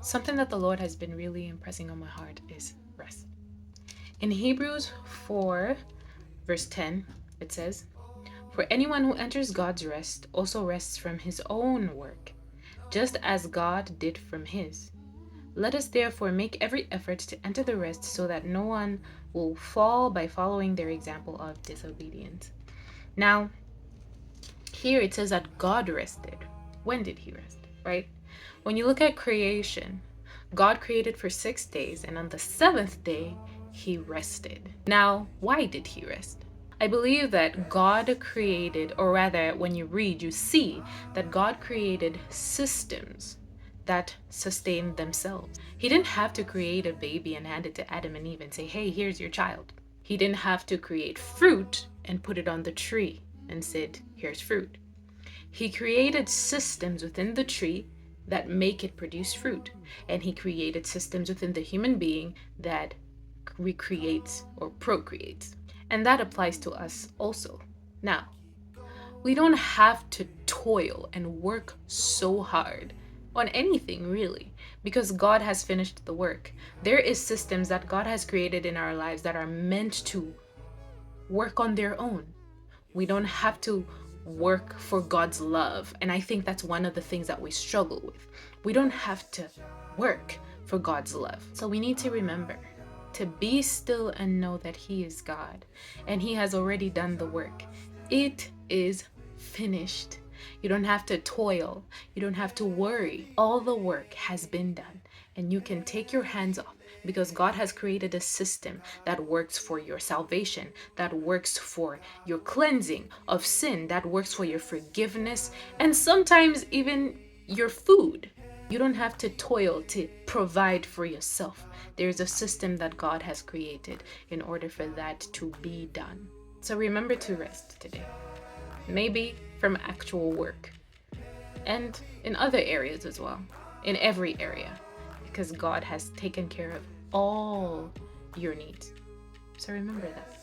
something that the Lord has been really impressing on my heart is rest. In Hebrews 4, verse 10, it says, "For anyone who enters God's rest also rests from his own work, just as God did from his. Let us therefore make every effort to enter the rest so that no one will fall by following their example of disobedience." Now, here it says that God rested. When did he rest, right? When you look at creation, God created for 6 days, and on the seventh day, he rested. Now, why did he rest? I believe that God created, or rather, when you read, you see that God created systems that sustain themselves. He didn't have to create a baby and hand it to Adam and Eve and say, "Hey, here's your child." He didn't have to create fruit and put it on the tree and said, "Here's fruit." He created systems within the tree that make it produce fruit. And he created systems within the human being that recreates or procreates. And that applies to us also. Now, we don't have to toil and work so hard on anything really, because God has finished the work. There is systems that God has created in our lives that are meant to work on their own. We don't have to work for God's love. And I think that's one of the things that we struggle with. We don't have to work for God's love. So we need to remember to be still and know that he is God and he has already done the work. It is finished. You don't have to toil. You don't have to worry. All the work has been done and you can take your hands off, because God has created a system that works for your salvation, that works for your cleansing of sin, that works for your forgiveness, and sometimes even your food. You don't have to toil to provide for yourself. There's a system that God has created in order for that to be done. So remember to rest today. Maybe from actual work. And in other areas as well. In every area. Because God has taken care of all your needs. So remember that.